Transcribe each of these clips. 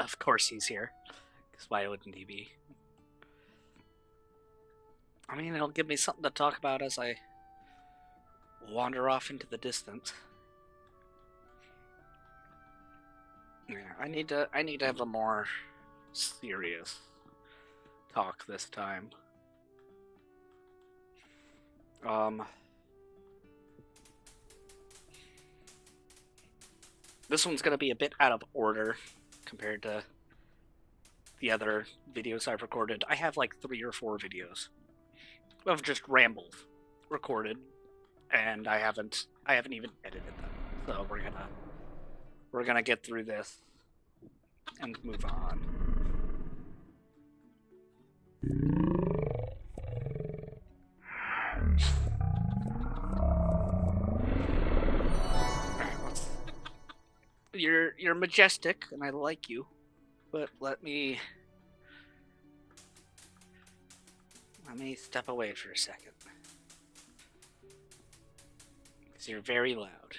Of course he's here. Because why wouldn't he be? I mean, it'll give me something to talk about as I wander off into the distance. Yeah, I need to have a more serious talk this time. This one's gonna be a bit out of order compared to the other videos I've recorded. I have like 3 or 4 videos of just rambles recorded, and I haven't even edited them. So we're gonna get through this and move on. You're majestic, and I like you, but let me step away for a second, because you're very loud.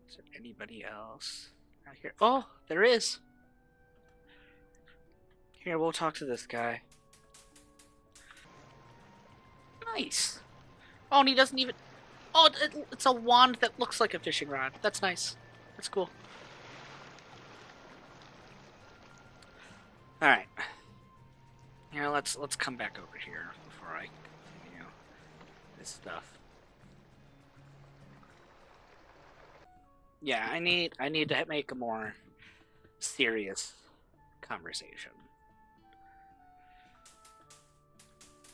Is there anybody else out here? Oh, there is. Here, we'll talk to this guy. Nice. Oh, and he doesn't even... Oh, it's a wand that looks like a fishing rod. That's nice. That's cool. All right. Here, let's come back over here before I continue this stuff. Yeah, I need to make a more serious conversation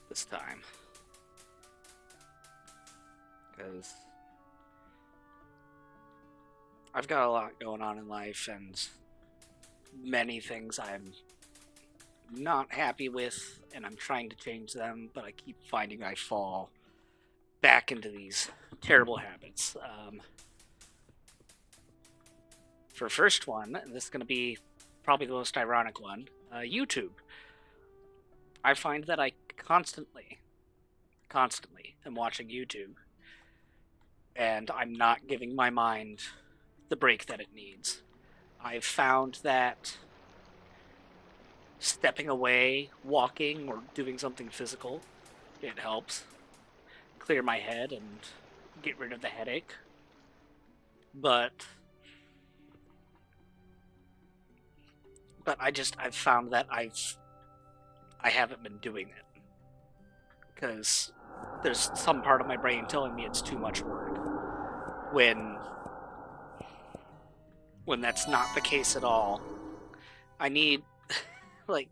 this time, because I've got a lot going on in life and many things I'm not happy with, and I'm trying to change them, but I keep finding I fall back into these terrible habits. For first one, and this is going to be probably the most ironic one, YouTube. I find that I constantly am watching YouTube, and I'm not giving my mind the break that it needs. I've found that stepping away, walking, or doing something physical, it helps clear my head and get rid of the headache. But I've found that I haven't been doing it, because there's some part of my brain telling me it's too much work, when that's not the case at all. I need, like,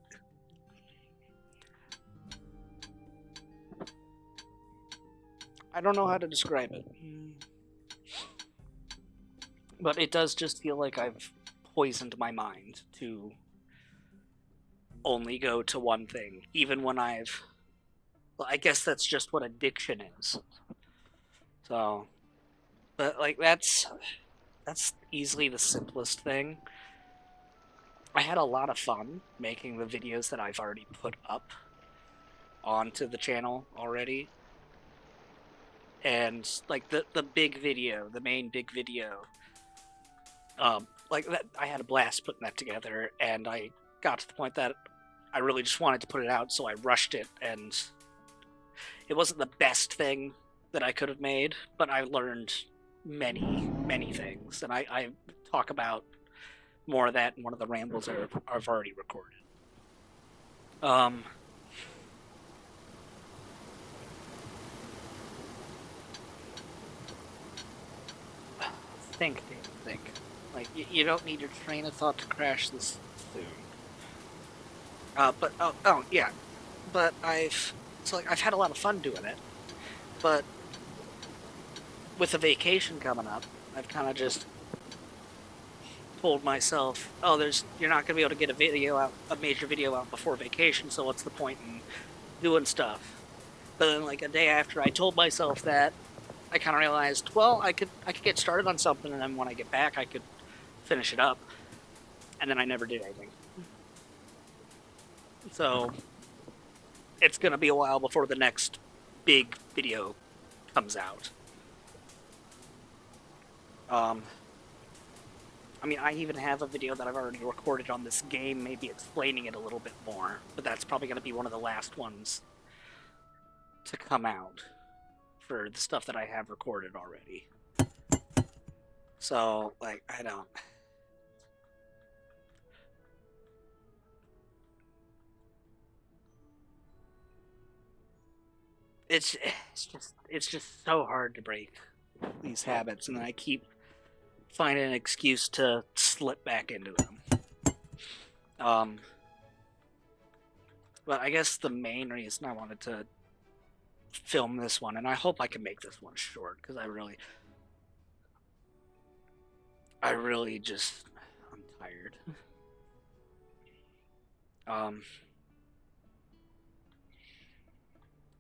I don't know how to describe it, but it does just feel like I've poisoned my mind to only go to one thing, even when well, I guess that's just what addiction is. So, but like that's easily the simplest thing. I had a lot of fun making the videos that I've already put up onto the channel already. And like the big video, the main big video, like that, I had a blast putting that together, and I got to the point that I really just wanted to put it out, so I rushed it, and it wasn't the best thing that I could have made, but I learned many things, and I talk about more of that in one of the rambles I've already recorded. Think. Like, you don't need your train of thought to crash this soon. But yeah, but I've had a lot of fun doing it, but with a vacation coming up, I've kind of just told myself, oh, you're not gonna be able to get a major video out before vacation, so what's the point in doing stuff? But then, like, a day after I told myself that, I kind of realized, well, I could get started on something, and then when I get back, I could finish it up. And then I never did anything. So it's gonna be a while before the next big video comes out. I mean, I even have a video that I've already recorded on this game, maybe explaining it a little bit more, but that's probably going to be one of the last ones to come out for the stuff that I have recorded already. So, like, I don't. It's just so hard to break these habits, and I keep finding an excuse to slip back into them. Um, but I guess the main reason I wanted to film this one, and I hope I can make this one short, because I really just, I'm tired. Um,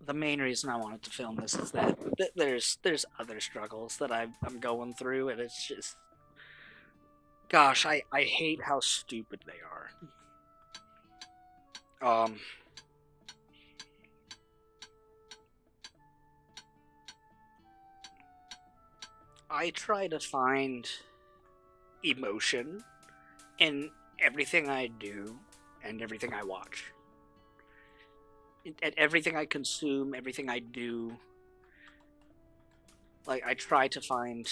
the main reason I wanted to film this is that there's other struggles that I'm going through, and it's just, gosh, I hate how stupid they are. Um, I try to find emotion in everything I do and everything I watch. At everything I consume, everything I do, like I try to find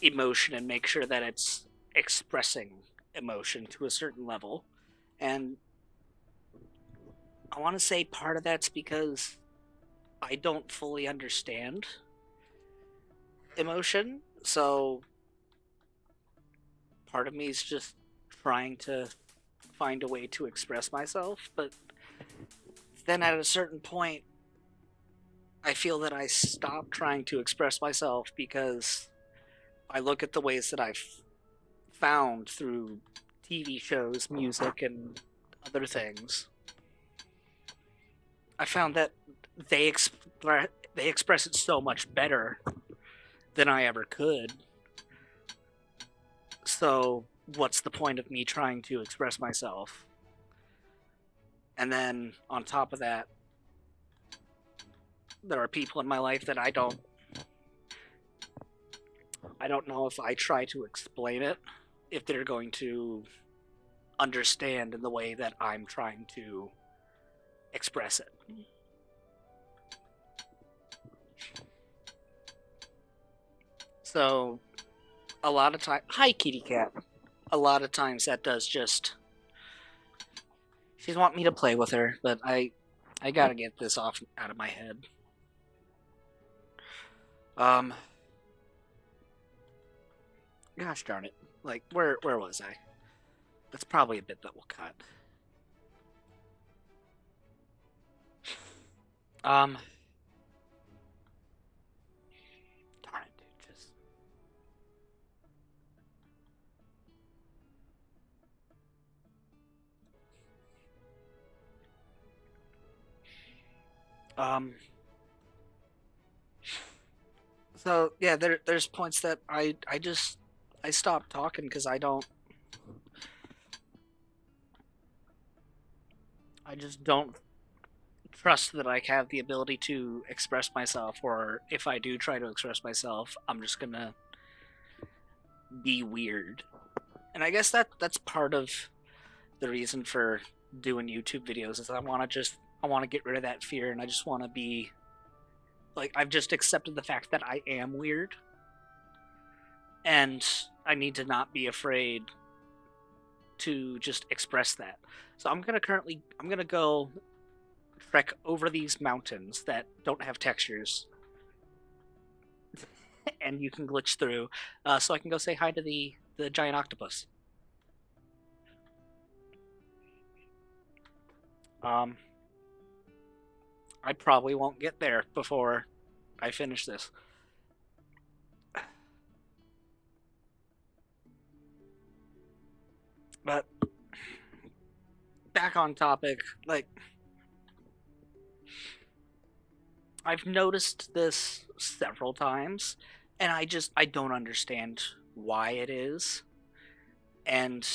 emotion and make sure that it's expressing emotion to a certain level. And I want to say part of that's because I don't fully understand emotion. So part of me is just trying to find a way to express myself. But then at a certain point, I feel that I stop trying to express myself because I look at the ways that I've found through TV shows, music, and other things. I found that they they express it so much better than I ever could. So what's the point of me trying to express myself? And then on top of that, there are people in my life that I don't know if I try to explain it, if they're going to understand in the way that I'm trying to express it. So a lot of time, hi kitty cat. A lot of times that does just, she's want me to play with her, but I gotta get this off out of my head. Um, gosh darn it! Like where was I? That's probably a bit that we'll cut. Um, darn it, dude. Just um. So yeah, there's points that I stop talking because I just don't trust that I have the ability to express myself, or if I do try to express myself, I'm just gonna be weird. And I guess that's part of the reason for doing YouTube videos is I want to get rid of that fear, and I just want to be like, I've just accepted the fact that I am weird, and I need to not be afraid to just express that. So I'm gonna go trek over these mountains that don't have textures, and you can glitch through, so I can go say hi to the giant octopus. Um, I probably won't get there before I finish this. But back on topic, like, I've noticed this several times, and I don't understand why it is, and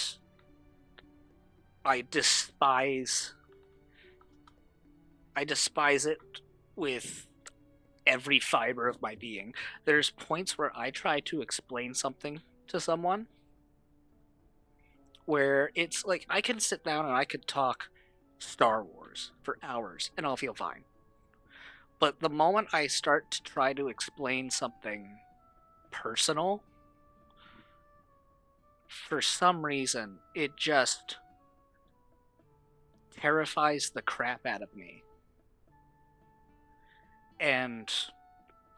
I despise I despise it with every fiber of my being. There's points where I try to explain something to someone, where it's like I can sit down and I could talk Star Wars for hours and I'll feel fine. But the moment I start to try to explain something personal, for some reason, it just terrifies the crap out of me. And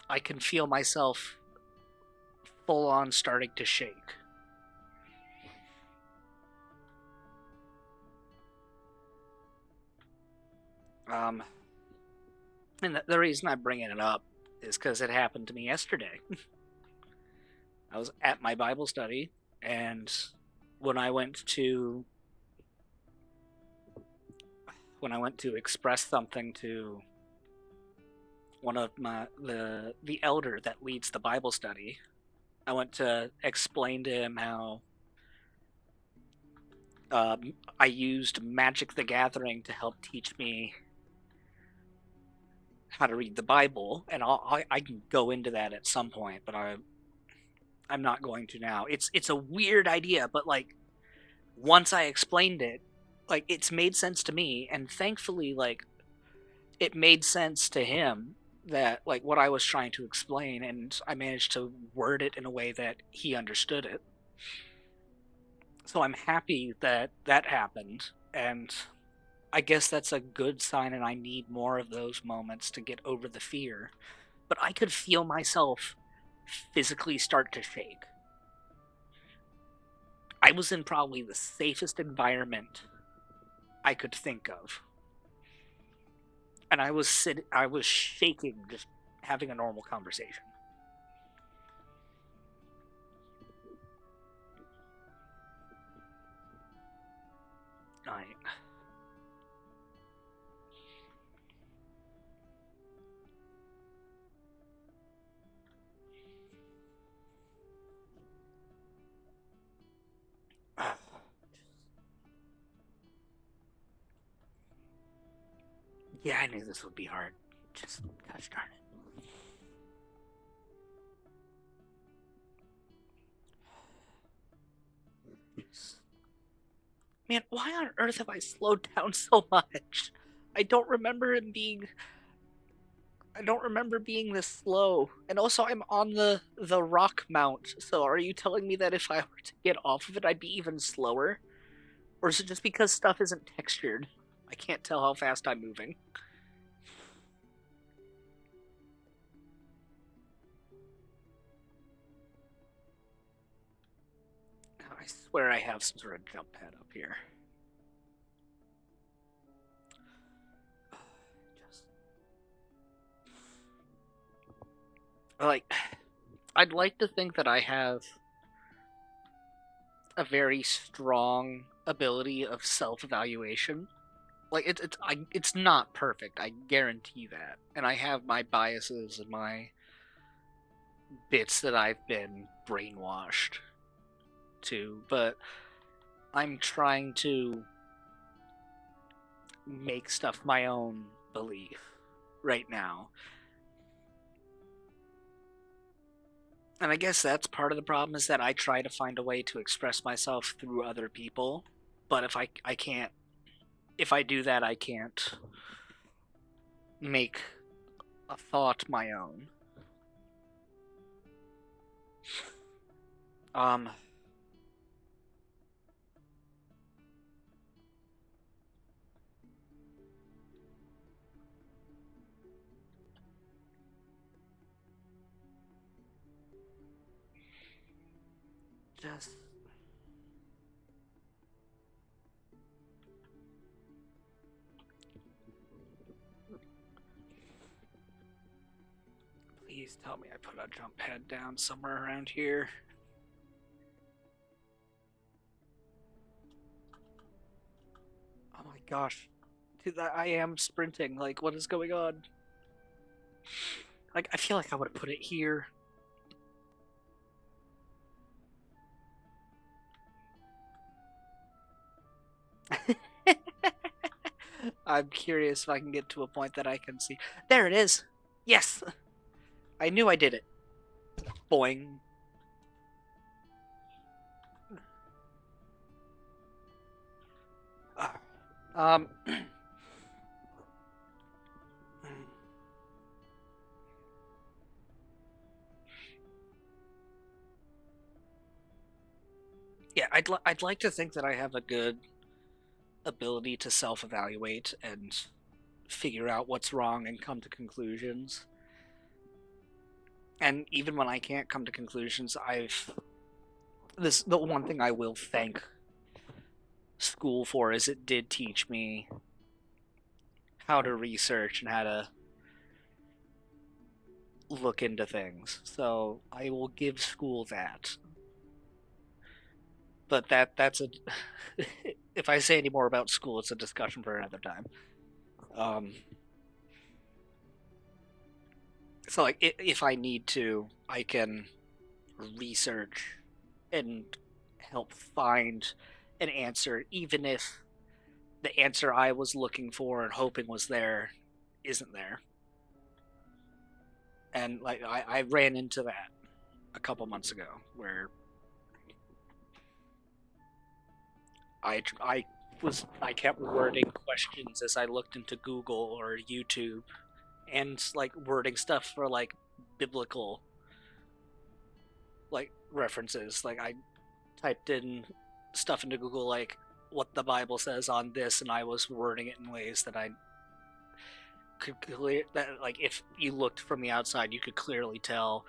I can feel myself full on starting to shake. Um, and the reason I'm bringing it up is because it happened to me yesterday. I was at my Bible study, and when I went to express something to one of the elder that leads the Bible study, I went to explain to him how I used Magic the Gathering to help teach me how to read the Bible, and I can go into that at some point, but I'm not going to now. It's a weird idea, but like once I explained it, like it's made sense to me, and thankfully, like it made sense to him that like what I was trying to explain, and I managed to word it in a way that he understood it. So I'm happy that that happened, and I guess that's a good sign, and I need more of those moments to get over the fear. But I could feel myself physically start to shake. I was in probably the safest environment I could think of. And I was shaking just having a normal conversation. I Yeah, I knew this would be hard. Just gosh darn it. Man, why on earth have I slowed down so much? I don't remember him being I don't remember being this slow. And also I'm on the rock mount. So are you telling me that if I were to get off of it I'd be even slower? Or is it just because stuff isn't textured? I can't tell how fast I'm moving. I swear I have some sort of jump pad up here. Just like I'd like to think that I have a very strong ability of self-evaluation. Like it's not perfect, I guarantee that. And I have my biases and my bits that I've been brainwashed to, but I'm trying to make stuff my own belief right now. And I guess that's part of the problem is that I try to find a way to express myself through other people, but if I can't if I do that I can't make a thought my own. Um just please tell me I put a jump pad down somewhere around here. Oh my gosh. Dude, I am sprinting. Like, what is going on? Like, I feel like I would have put it here. I'm curious if I can get to a point that I can see. There it is. Yes. I knew I did it. Boing. Um, yeah, I'd like to think that I have a good ability to self-evaluate and figure out what's wrong and come to conclusions. And even when I can't come to conclusions, I've this the one thing I will thank school for is it did teach me how to research and how to look into things. So I will give school that. But that's a if I say any more about school, it's a discussion for another time. Um, so like if I need to, I can research and help find an answer, even if the answer I was looking for and hoping was there isn't there. And like I ran into that a couple months ago where I kept wording questions as I looked into Google or YouTube and like wording stuff for like biblical like references. Like I typed in stuff into Google like what the Bible says on this, and I was wording it in ways that I could clear that like if you looked from the outside, you could clearly tell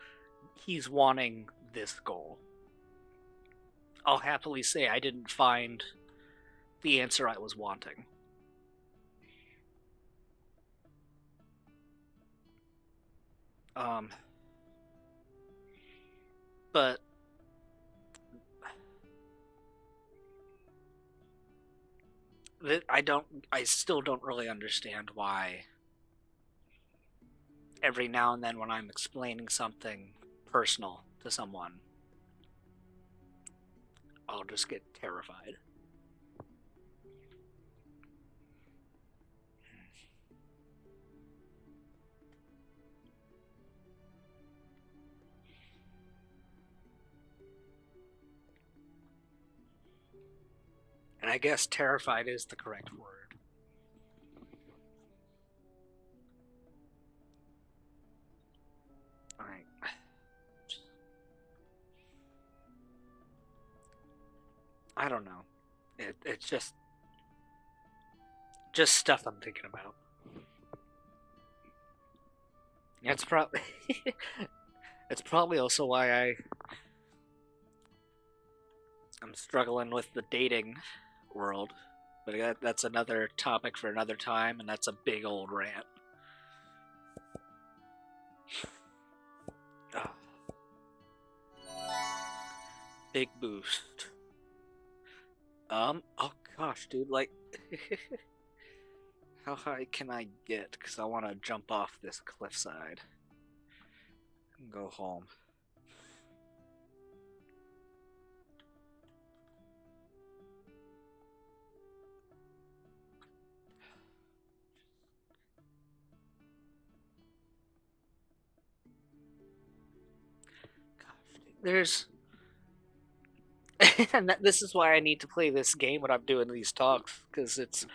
he's wanting this goal. I'll happily say I didn't find the answer I was wanting. Um, but I still don't really understand why every now and then when I'm explaining something personal to someone, I'll just get terrified. And I guess terrified is the correct word. All right. I don't know. It's just stuff I'm thinking about. It's probably it's probably also why I'm struggling with the dating world. But that's another topic for another time, and that's a big old rant. Ah, big boost. Oh gosh, dude, like, how high can I get? Because I want to jump off this cliffside and go home. Gosh, dude, there's. And this is why I need to play this game when I'm doing these talks, because it's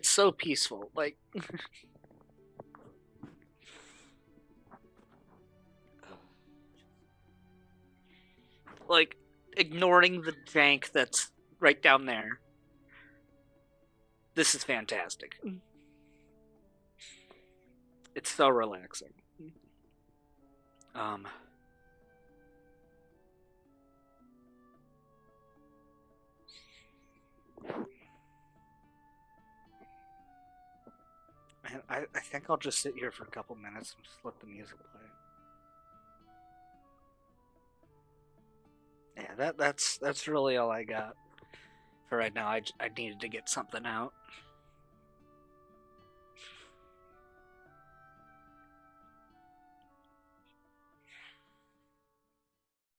so peaceful. Like ignoring the jank that's right down there. This is fantastic. It's so relaxing. Um, man, I think I'll just sit here for a couple minutes and just let the music play. Yeah, that's really all I got for right now. I needed to get something out.